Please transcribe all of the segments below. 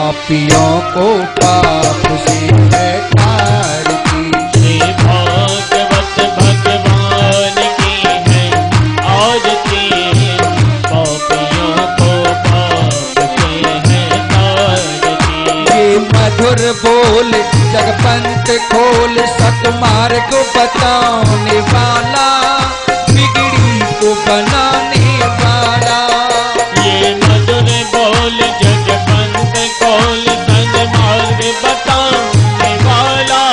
पापियों को पाप से है तारती। श्री भागवत भगवान की है आरती, पापियों को पाप से है तारती। ये मधुर बोल जगपंत खोल, सतमार्ग बताने वाला, बिगड़ी को बनाने वाला। ये मधुर बोल जगपंत खोल, सन्मार्ग बताने वाला,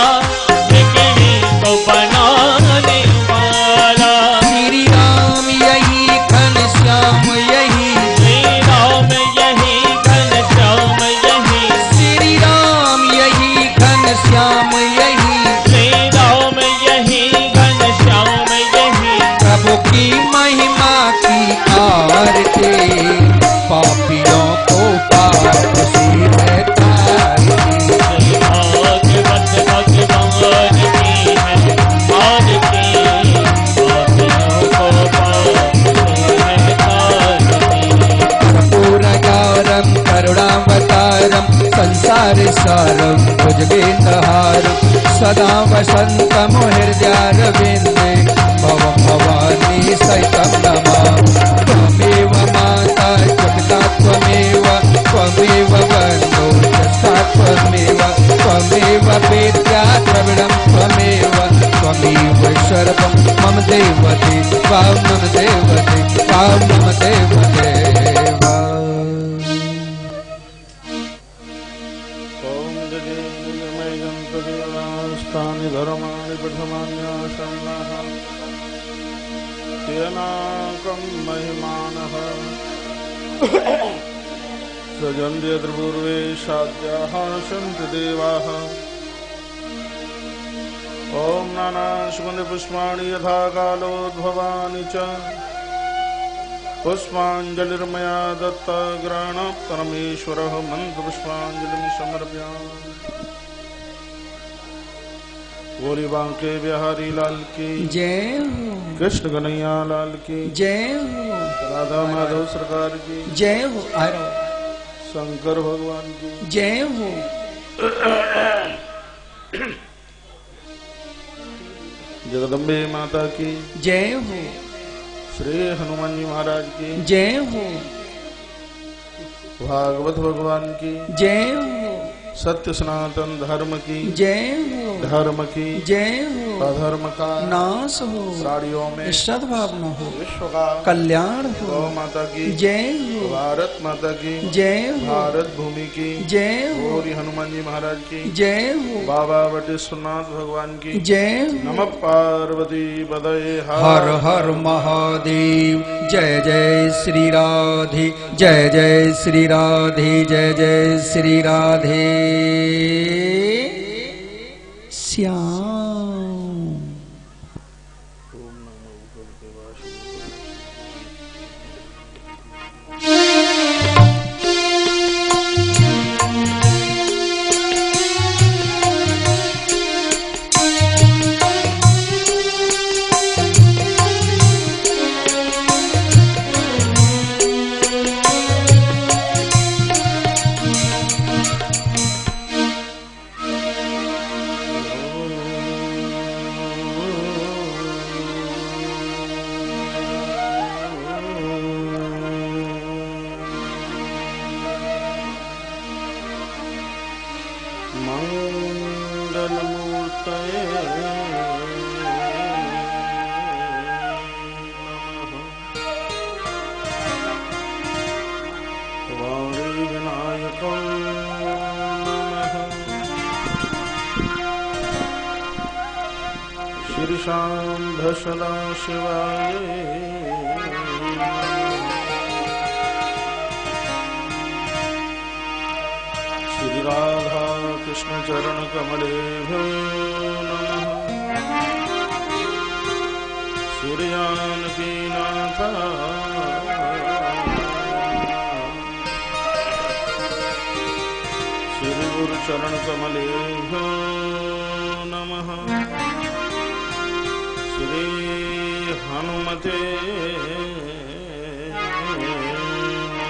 बिगड़ी को बनाने वाला। श्री राम यही घनश्याम यही, श्री राम यही घनश्याम यही, श्री राम यही घनश्याम यही, श्री राम यही घनश्याम यही। प्रभु की महिमा की आरती, पापियों को पाप से है तारती। श्री भागवत भगवान की है आरती, पापियों को पाप से है तारती। कर्पूरगारं करुणावतारं संसार सारं भुजगेन्द्रहारं, सदा वसन्तं हृदयारविन्दे भवं भवानी सहितं नमामि। त्वमेव माता जगता त्वमेव, त्वमेव बन्धो जस्ता त्वमेव, त्वमेव वेद्या द्रविणं त्वमेव, त्वमेव सर्वं मम देवते त्वां मम देवते त्वां मम देवदेव। ओम जगेन्द्रमय गन्तदेवास्तानि धर्माणि प्रथमान्यासन्नः, तेनाकं महिमानः सजन्ति यत्र पूर्वे साध्याः सन्ति देवाः। ॐ नानासुगन्धपुष्पाणि यथा कालोद्भवानि च, पुष्पाञ्जलिर्मया दत्ता ग्रहाणात् परमेश्वरः मन्त्रपुष्पाञ्जलिं समर्पयामि। बोली बांके बिहारी लाल की जय हो, कृष्ण कन्हैया लाल की जय हो, राधा माधव सरकार की जय हो, आरो शंकर भगवान की जय हो। जगदम्बे माता की जय हो, श्री हनुमान जी महाराज की जय हो, भागवत भगवान की जय हो, सत्य सनातन धर्म की जय हो, धर्म की जय हो, अधर्म का नाश हो, प्राणियों में सद्भाव न हो, विश्व का कल्याण हो। गौ माता की जय हो, भारत माता की जय हो, भारत भूमि की जय हो, गौरी हनुमान जी महाराज की जय हो, बाबा वटेश्वरनाथ भगवान की जय हो। नमः पार्वती पदये हर हर महादेव। जय जय श्री राधे, जय जय श्री राधे, जय जय श्री राधे श्याम। शीर्षांध सदा शिवाय श्री राधा कृष्ण चरण कमलेभ्यो नमः। श्री जानकी नाथ श्री गुरु चरण कमलेभ्यो नमः। श्री हनुमते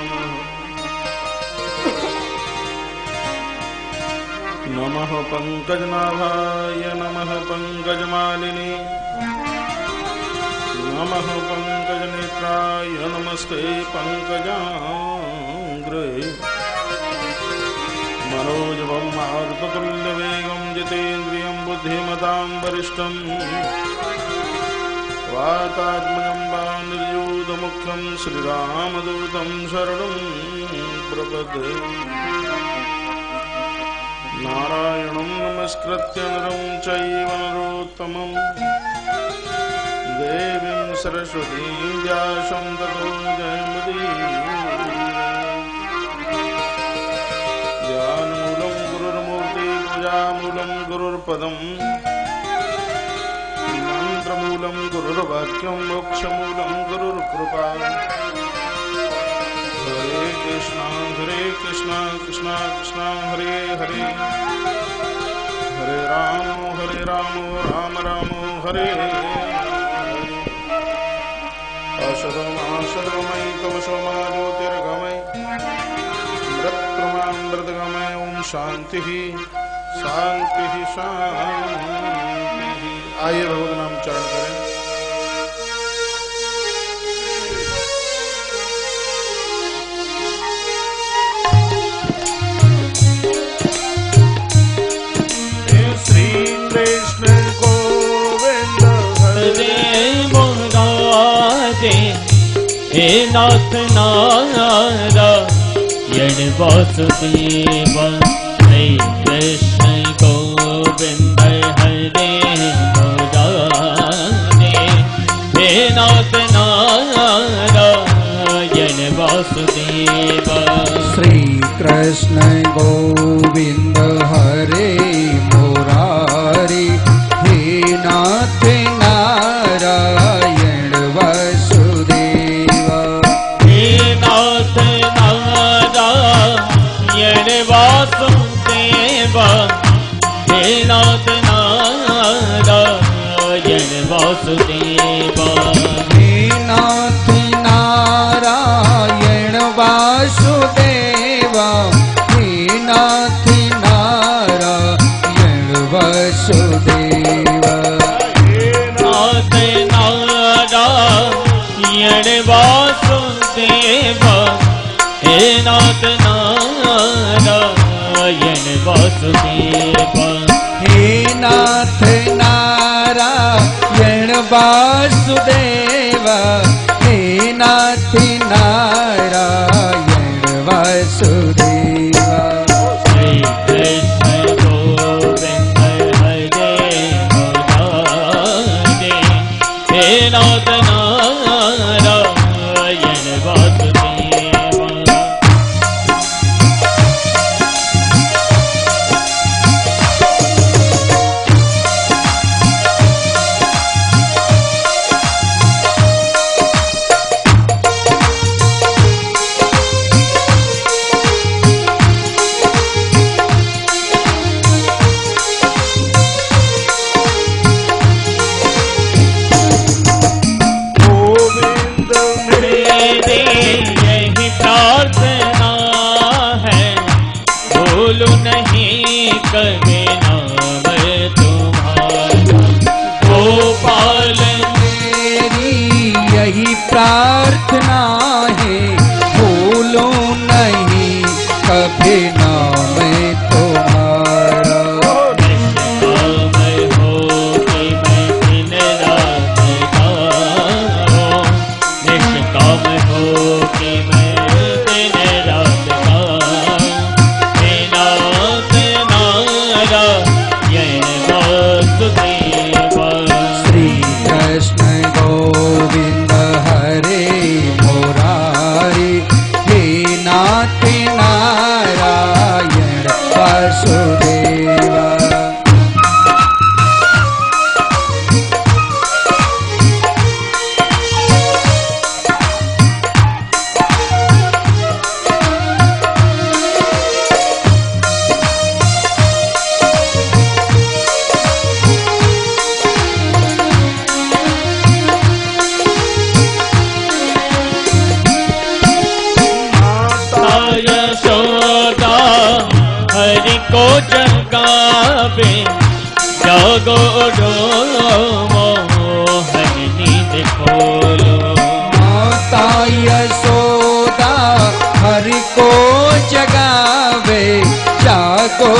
नमः। नमः पंकजनाभाय नमः पंकजमालिनी नमः पंकजनेत्राय नमस्ते पंकजाग्रे मनोजवं मारुततुल्यवेगं जितेन्द्रियं बुद्धिमतां वरिष्ठं वातात्मजं वानरयूथमुख्यं श्रीरामदूतं शरणं प्रपद्ये नारायणं नमस्कृत्य नरं चैव नरोत्तमं देवीं सरस्वतीं व्यासं ततो जयमुदीरये ज्ञानमूलं गुरुर्मूर्ति पूजामूलं गुरुर्पदं मंत्रमूलं गुरुर्वाक्यं मोक्षमूलं गुरुर्कृपा हरे कृष्णा कृष्णा कृष्णा हरे हरे हरे राम राम राम हरे अशतमय तमसोमा ज्योतिर्गमय मृत्युमामृतगमय ओम शांति शांति शांति। आइए भगवत नाम चरण करें। श्री कृष्ण गोविंद हरे मुरारे हे नाथ नारायण वासुदेव श्री कृष्ण गोविंद हरे मुरारे हे नाथ नारायण वासुदेव श्री कृष्ण गोविंद हरे मुरारी हे नाथ नारायण वसुदेव हे नाथ नारायण वासुदेव हे नाथ नारायण वासुदेव हे नाथ नारायण वासुदेव हे नाथ नारायण वसुदेव नाथ नारायण वासुदेव हे नाथ नारायण वासुदेव हे नाथ नारायण वासुदेव हे नाथ नारायण वासुदेव श्री कृष्ण गोविंद हरे मुरारे हे नाथ नारायण वासुदेव गोविंद मेरी यही प्रार्थना है भूलू नहीं कभी नाम तुम्हारा गोपाल मेरी यही प्रार्थना है भूलो नहीं कभी नाम तुम्हारा निष्काम हो कि मैं दिन रात गाऊं निष्काम हो कि मैं दिन रात गाऊं हे नाथ नारायण वासुदेव श्री कृष्ण गोविंद हरे मुरारी हे नाथ नारायण हरि को जगावे जागो उठो मोहन नींद खोलो। माता यशोदा हरि को जगावे जागो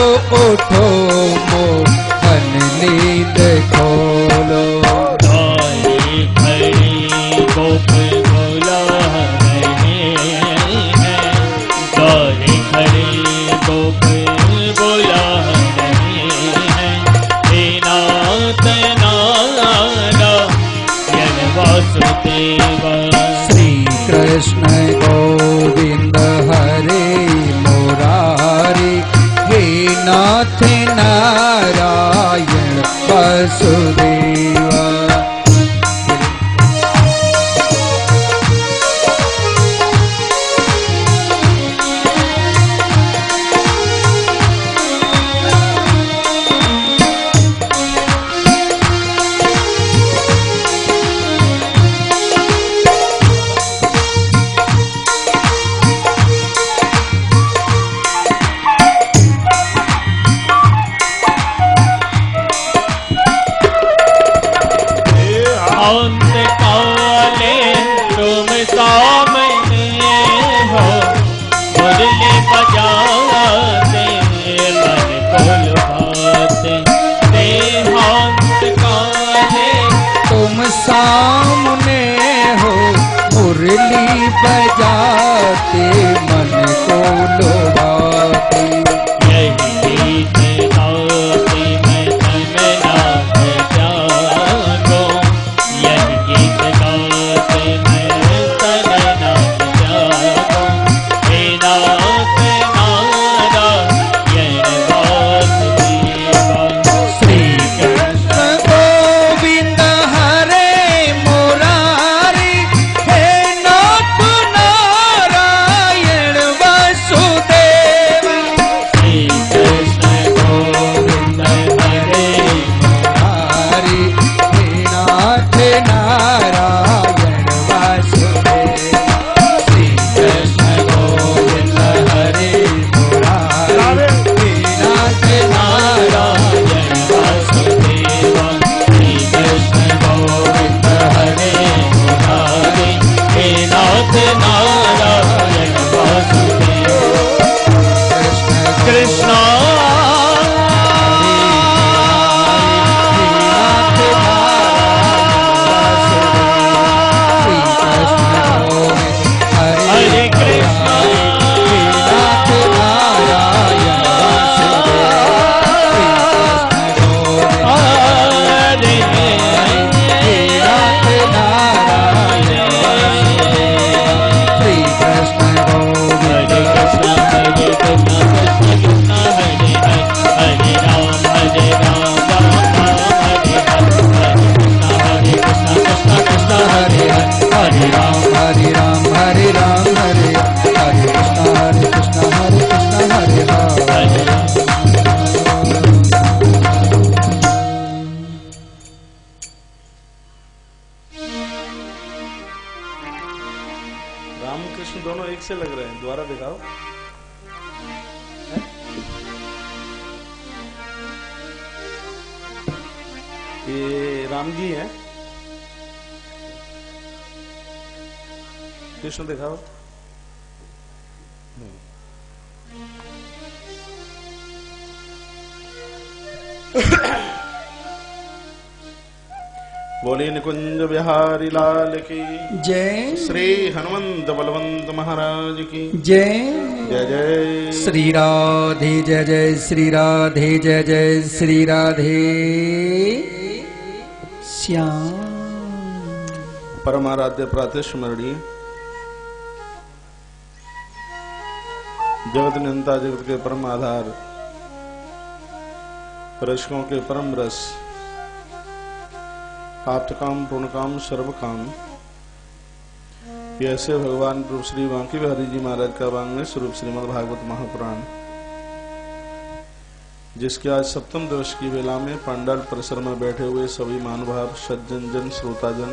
उठो मोहन नींद खोलो। घड़ी घड़ी गोप बोला रहे हैं, घड़ी घड़ी गोप बोला रहे हैं, हे नाथ नारायण वासुदेवा। श्री कृष्ण गोविंद हरे मुरारी, हे नाथ नारायण वासुदेवा। अंत काले तुम सामने हो, मुरली बजाते मन को लुभाते। देहांत काले तुम सामने हो, मुरली बजाते मन को लुभाते। यही गीत गाते मैं तन नाथ जागो, यही गीत गाते मैं तन नाथ जागो, हे नाथ नारायण वासुदेवा। श्री कृष्ण गोविंद हरे मुरारी, हे नाथ नारायण वासुदेवा। श्री कृष्ण गोविंद हरे मुरारी, हे नाथ नारायण वासुदेवा। श्री कृष्ण गोविंद हरे मुरारी, हे नाथ नारायण वासुदेवा। श्री कृष्ण गोविंद हरे मुरारी, हे नाथ नारायण वासुदेवा। कृष्ण हरे कृष्ण हरे राम हरे राम हरे हरे कृष्ण हरे हरे। रामकृष्ण दोनों एक से लग रहे हैं, दोबारा दिखाओ। ये राम जी हैं, कृष्ण दिखाओ। बोलिए निकुंज बिहारी लाल की जय। श्री हनुमंत बलवंत महाराज की जय। जय जय श्री राधे जय जय श्री राधे जय जय श्री राधे श्याम। परमाराध्य प्रातस्मरणीय जगत नियंता, जगत के परम आधार, रसिकों के परम रस, आप्तकाम पूर्णकाम सर्व काम, ऐसे भगवान रूप श्री बांकी बिहारी जी महाराज का वांग्मय स्वरूप श्रीमद् भागवत महापुराण, जिसके आज सप्तम दिवस की वेला में पंडाल परिसर में बैठे हुए सभी महानुभाव, सज्जन जन, श्रोताजन,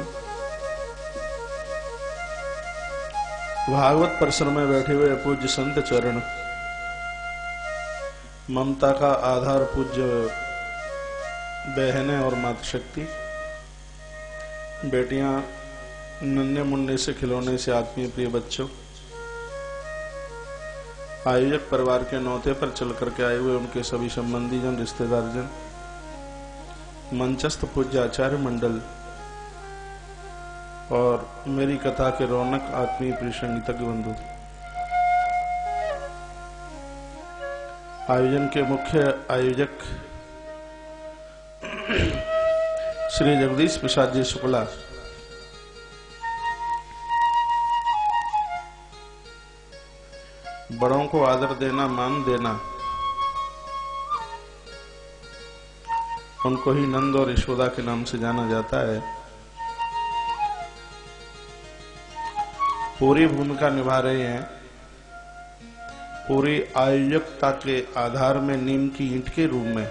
भागवत परिसर में बैठे हुए पूज्य संत चरण, ममता का आधार पूज्य बहनें और मातृशक्ति, बेटियां, नन्हे मुन्ने से खिलौने से आत्मीय प्रिय बच्चों, आयोजक परिवार के नौते पर चल करके आए हुए उनके सभी संबंधी जन, रिश्तेदार जन, मंचस्थ पूज्य आचार्य मंडल और मेरी कथा के रौनक आत्मीय प्रिय संगीतज्ञ बंधु, आयोजन के मुख्य आयोजक श्री जगदीश प्रसाद जी शुक्ला, बड़ों को आदर देना, मान देना, उनको ही नंद और यशोदा के नाम से जाना जाता है, पूरी भूमिका निभा रहे हैं। पूरी आयोजकता के आधार में नीम की ईंट के रूप में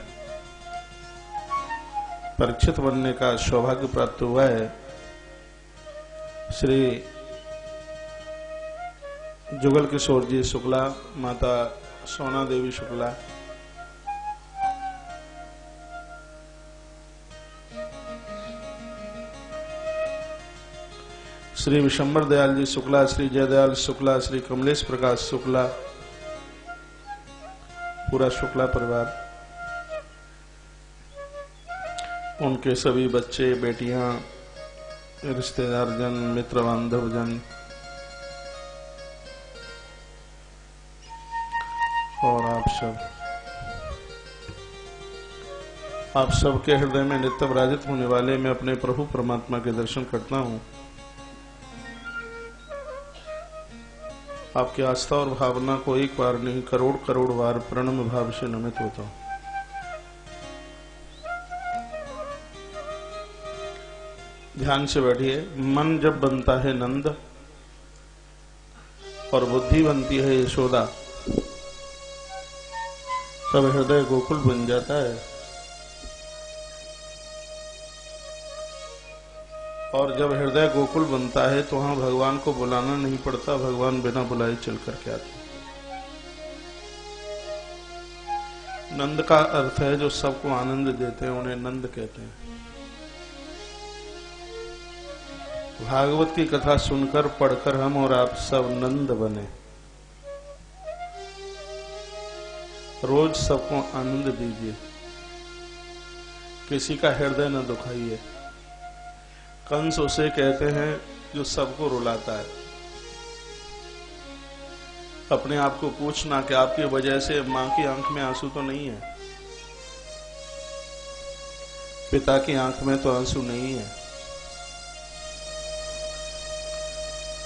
परीक्षित बनने का सौभाग्य प्राप्त हुआ है। श्री जुगल किशोर जी शुक्ला, माता सोना देवी शुक्ला, श्री विशंबर दयाल जी शुक्ला, श्री जयदयाल शुक्ला, श्री कमलेश प्रकाश शुक्ला, पूरा शुक्ला परिवार, उनके सभी बच्चे, बेटियां, रिश्तेदार जन, मित्र बांधव जन और आप सबके हृदय में नित्य विराजित होने वाले मैं अपने प्रभु परमात्मा के दर्शन करता हूं। आपकी आस्था और भावना को एक बार नहीं करोड़ करोड़ बार प्रणम भाव से नमित होता हूं। ध्यान से बैठिए। मन जब बनता है नंद और बुद्धि बनती है यशोदा, तब हृदय गोकुल बन जाता है। और जब हृदय गोकुल बनता है तो वहां भगवान को बुलाना नहीं पड़ता, भगवान बिना बुलाए चल करके आते। नंद का अर्थ है जो सबको आनंद देते हैं, उन्हें नंद कहते हैं। भागवत की कथा सुनकर पढ़कर हम और आप सब नंद बने। रोज सबको आनंद दीजिए, किसी का हृदय न दुखाइए। कंस उसे कहते हैं जो सबको रुलाता है। अपने आप को पूछना कि आपकी वजह से मां की आंख में आंसू तो नहीं है, पिता की आंख में तो आंसू नहीं है।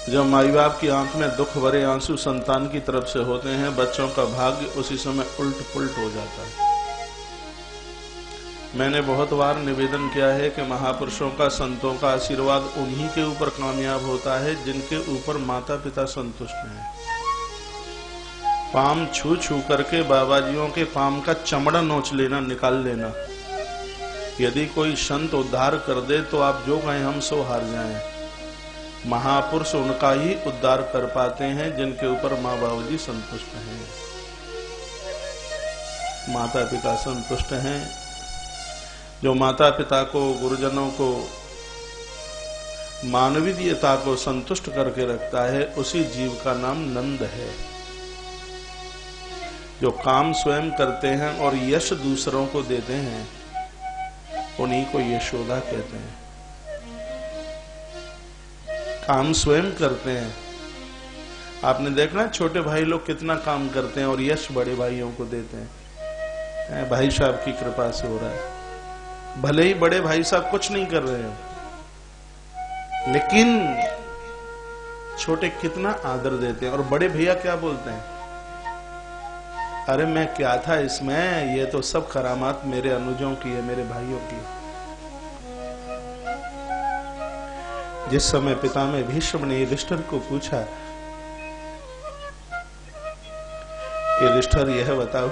जब माई बाप की आंख में दुख भरे आंसू संतान की तरफ से होते हैं, बच्चों का भाग्य उसी समय उल्ट पुल्ट हो जाता है। मैंने बहुत बार निवेदन किया है कि महापुरुषों का, संतों का आशीर्वाद उन्हीं के ऊपर कामयाब होता है जिनके ऊपर माता पिता संतुष्ट हैं। पाम छू छू करके बाबाजियों के पाम का चमड़ा नोच लेना, निकाल लेना। यदि कोई संत उद्धार कर दे तो आप जो कहें हम सो हार जाएं। महापुरुष उनका ही उद्धार कर पाते हैं जिनके ऊपर माँ बाबू जी संतुष्ट हैं, माता पिता संतुष्ट हैं। जो माता पिता को, गुरुजनों को, मानवीयता को संतुष्ट करके रखता है, उसी जीव का नाम नंद है। जो काम स्वयं करते हैं और यश दूसरों को देते हैं, उन्हीं को यशोदा कहते हैं। काम स्वयं करते हैं। आपने देखना छोटे भाई लोग कितना काम करते हैं और यश बड़े भाइयों को देते हैं। भाई साहब की कृपा से हो रहा है। भले ही बड़े भाई साहब कुछ नहीं कर रहे हो, लेकिन छोटे कितना आदर देते हैं। और बड़े भैया क्या बोलते हैं, अरे मैं क्या था इसमें, ये तो सब करामात मेरे अनुजों की है, मेरे भाइयों की। जिस समय पिता में भीष्म ने युधिष्ठिर को पूछा, युधिष्ठिर यह बताओ,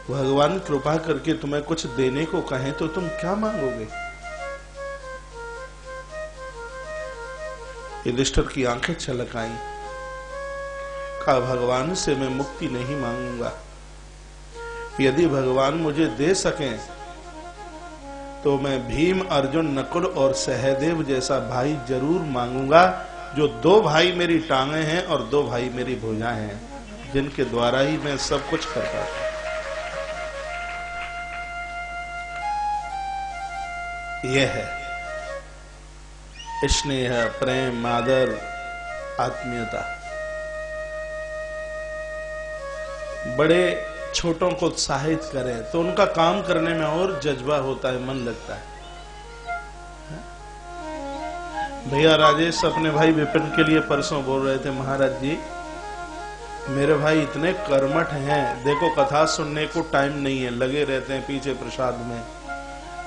भगवान कृपा करके तुम्हें कुछ देने को कहें तो तुम क्या मांगोगे? युधिष्ठिर की आंखें छलक आई। कहा भगवान से मैं मुक्ति नहीं मांगूंगा, यदि भगवान मुझे दे सकें तो मैं भीम, अर्जुन, नकुल और सहदेव जैसा भाई जरूर मांगूंगा, जो 2 भाई मेरी टांगे हैं और 2 भाई मेरी भुजाएं हैं, जिनके द्वारा ही मैं सब कुछ कर पाता हूं। यह है स्नेह, प्रेम, आदर, आत्मीयता। बड़े छोटों को उत्साहित करें तो उनका काम करने में और जज्बा होता है, मन लगता है। भैया राजेश अपने भाई विपिन के लिए परसों बोल रहे थे, महाराज जी मेरे भाई इतने कर्मठ हैं, देखो कथा सुनने को टाइम नहीं है, लगे रहते हैं पीछे प्रसाद में,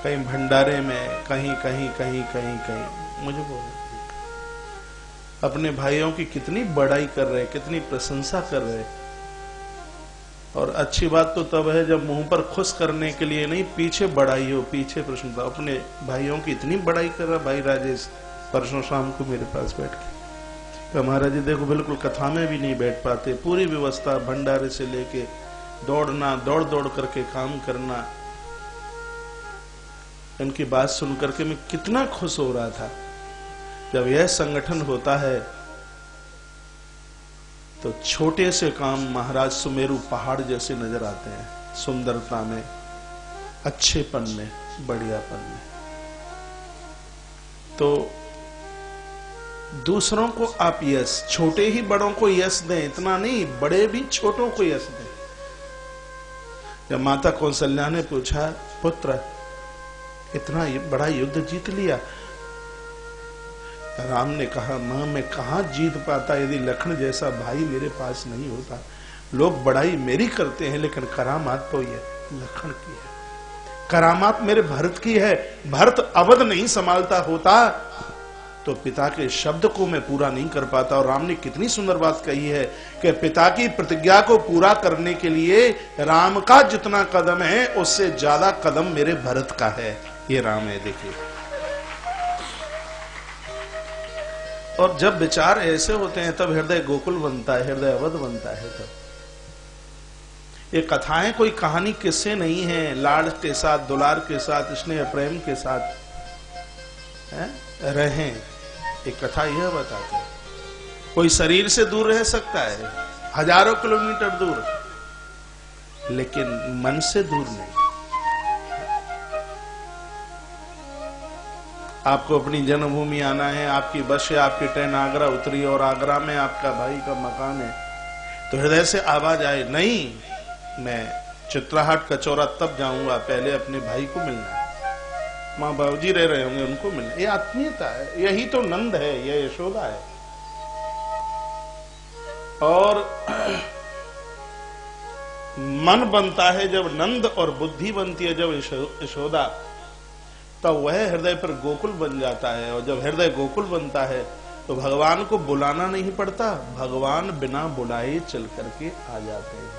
कहीं भंडारे में, कहीं कहीं कहीं कहीं कहीं। मुझे बोल अपने भाइयों की कितनी बड़ाई कर रहे, कितनी प्रशंसा कर रहे। और अच्छी बात तो तब है जब मुंह पर खुश करने के लिए नहीं, पीछे बड़ाई हो, पीछे प्रशंसा। अपने भाइयों की इतनी बड़ाई कर रहा भाई राजेश, परसों शाम को मेरे पास बैठ के, महाराज जी देखो बिल्कुल कथा में भी नहीं बैठ पाते, पूरी व्यवस्था भंडारे से लेके दौड़ना, दौड़ दौड़ करके काम करना। इनकी बात सुन करके मैं कितना खुश हो रहा था। जब यह संगठन होता है तो छोटे से काम महाराज सुमेरु पहाड़ जैसे नजर आते हैं, सुंदरता में, अच्छेपन में, बढ़ियापन में। तो दूसरों को आप यश, छोटे ही बड़ों को यश दें, इतना नहीं, बड़े भी छोटों को यश दें। जब माता कौशल्या ने पूछा, पुत्र इतना बड़ा युद्ध जीत लिया, राम ने कहा, मां मैं कहां जीत पाता यदि लखन जैसा भाई मेरे पास नहीं होता। लोग बड़ाई मेरी करते हैं लेकिन करामात तो ये लखन की है, करामात मेरे भरत की है। भरत अवध नहीं संभालता होता तो पिता के शब्द को मैं पूरा नहीं कर पाता। और राम ने कितनी सुंदर बात कही है कि पिता की प्रतिज्ञा को पूरा करने के लिए राम का जितना कदम है उससे ज्यादा कदम मेरे भरत का है। ये राम है, देखिए। और जब विचार ऐसे होते हैं तब हृदय गोकुल बनता है, हृदय अवध बनता है। तब ये कथाएं कोई कहानी किस्से नहीं है, लाड़ के साथ, दुलार के साथ, स्नेह प्रेम के साथ रहें। एक कथा यह बताती है, कोई शरीर से दूर रह सकता है, हजारों किलोमीटर दूर, लेकिन मन से दूर नहीं। आपको अपनी जन्मभूमि आना है, आपकी बस है, आपकी ट्रेन आगरा उतरी और आगरा में आपका भाई का मकान है, तो हृदय से आवाज आए, नहीं मैं चित्राहाट कचौरा तब जाऊंगा, पहले अपने भाई को मिलना, माँ बाबूजी रह रहे होंगे उनको मिलना। ये आत्मीयता है, यही तो नंद है, यह यशोदा है। और मन बनता है जब नंद और बुद्धि बनती है जब यशोदा, तब वह हृदय पर गोकुल बन जाता है। और जब हृदय गोकुल बनता है तो भगवान को बुलाना नहीं पड़ता, भगवान बिना बुलाए चल करके आ जाते हैं।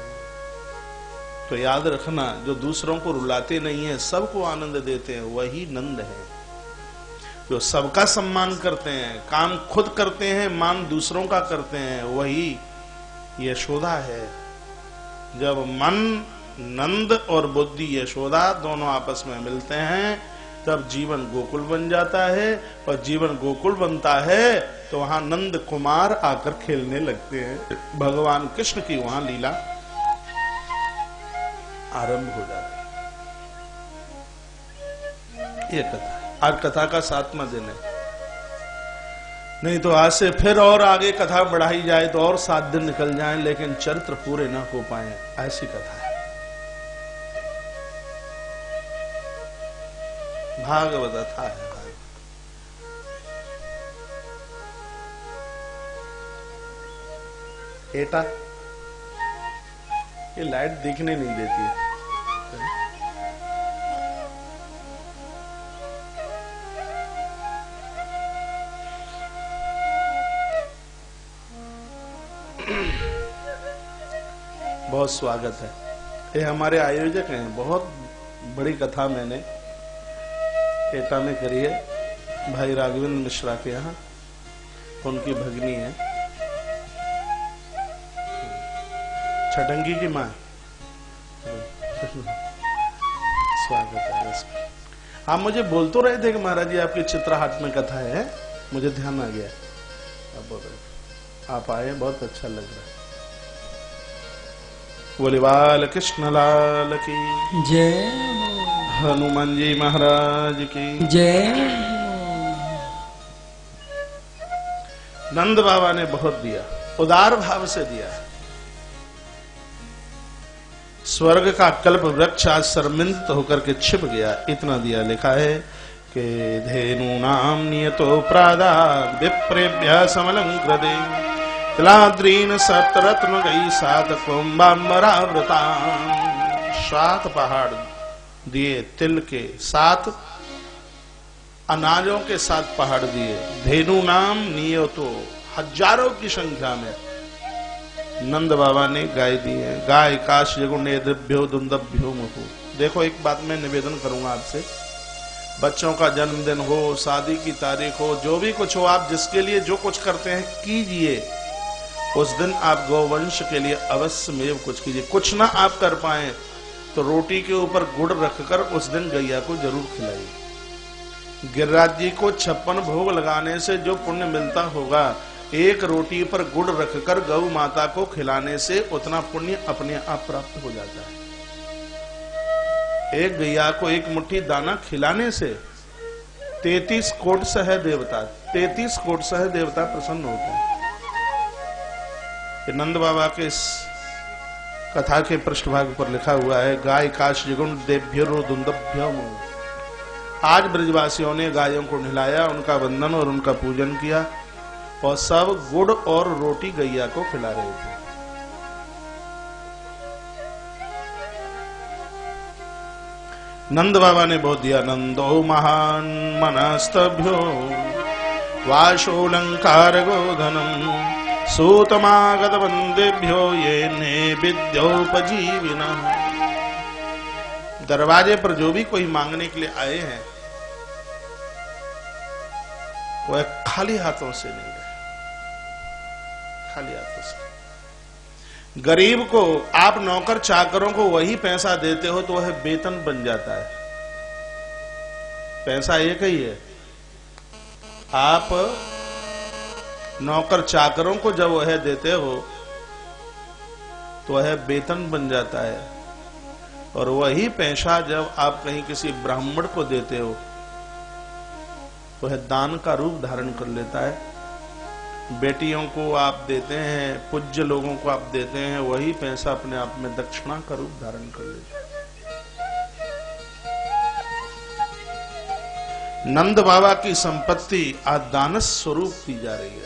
तो याद रखना, जो दूसरों को रुलाते नहीं है, सबको आनंद देते हैं, वही नंद है। जो सबका सम्मान करते हैं, काम खुद करते हैं, मान दूसरों का करते हैं, वही यशोदा है। जब मन, नंद और बुद्धि, यशोदा दोनों आपस में मिलते हैं तब जीवन गोकुल बन जाता है। और जीवन गोकुल बनता है तो वहां नंद कुमार आकर खेलने लगते हैं, भगवान कृष्ण की वहां लीला आरंभ हो जाती है। ये कथा, आज कथा का 7वां दिन है, नहीं तो आज से फिर और आगे कथा बढ़ाई जाए तो और 7 दिन निकल जाएं, लेकिन चरित्र पूरे ना हो पाए, ऐसी कथा है। भागवत कथा है। बेटा ये लाइट दिखने नहीं देती है। बहुत स्वागत है, ये हमारे आयोजक हैं, बहुत बड़ी कथा मैंने एटा में करी है, भाई राघवेंद्र मिश्रा के यहाँ, उनकी भगनी है। छठंगी की माँ स्वागत है इसका। आप मुझे बोल तो रहे थे कि महाराज जी आपकी चित्रहाट में कथा है, मुझे ध्यान आ गया। आप बोल रहे, आप आए, बहुत अच्छा लग रहा है। बोले बाल कृष्ण लाल की जय हनुमान जी महाराज की जय। नंद बाबा ने बहुत दिया, उदार भाव से दिया। स्वर्ग का कल्प वृक्ष आज शर्मिंदित होकर के छिप गया, इतना दिया। लिखा है कि धेनु नाम नियतो प्रादा विप्रेभ्य समलंकृते तिलाद्रीन सप्तरत्न गई सात कुंभाम्बरावृता। 7 पहाड़ दिए, तिल के 7 अनाजों के 7 पहाड़ दिए। धेनु नाम नियतो, हजारों की संख्या में नंद बाबा ने गाय दी है। गाय काश नेद्रभ्यो दुंदभ्यो मुहु। देखो एक बात मैं निवेदन करूंगा आपसे, बच्चों का जन्मदिन हो, शादी की तारीख हो, जो भी कुछ हो, आप जिसके लिए जो कुछ करते हैं कीजिए। उस दिन आप गौवंश के लिए अवश्य में कुछ कीजिए। कुछ ना आप कर पाए तो रोटी के ऊपर गुड़ रखकर उस दिन गैया को जरूर खिलाइए। गिरिराज जी को 56 भोग लगाने से जो पुण्य मिलता होगा, एक रोटी पर गुड़ रखकर गौ माता को खिलाने से उतना पुण्य अपने आप प्राप्त हो जाता है। एक गैया को एक मुट्ठी दाना खिलाने से 33 कोटि सह देवता, 33 कोटि सह देवता प्रसन्न होते हैं। नंद बाबा के इस कथा के पृष्ठभाग पर लिखा हुआ है, गाय काश जिगुण देभ्यो दुंदभ्यम। आज ब्रजवासियों ने गायों को नहलाया, उनका वंदन और उनका पूजन किया, और सब गुड़ और रोटी गैया को खिला रहे थे। नंद बाबा ने बहुत दिया। नंदो महान मनस्तभ्यो वाशोलंकार गोधनम सूतमागत वंदेभ्यो ये ने विद्योपजीविना। दरवाजे पर जो भी कोई मांगने के लिए आए हैं, वह खाली हाथों से नहीं गए, खाली हाथों से। गरीब को आप नौकर चाकरों को वही पैसा देते हो तो वह वेतन बन जाता है। पैसा एक ही है। आप नौकर चाकरों को जब वह देते हो तो वह वेतन बन जाता है, और वही पैसा जब आप कहीं किसी ब्राह्मण को देते हो तो वह दान का रूप धारण कर लेता है। बेटियों को आप देते हैं, पूज्य लोगों को आप देते हैं, वही पैसा अपने आप में दक्षिणा का रूप धारण कर लेता है। नंद बाबा की संपत्ति आज दानस स्वरूप की जा रही है।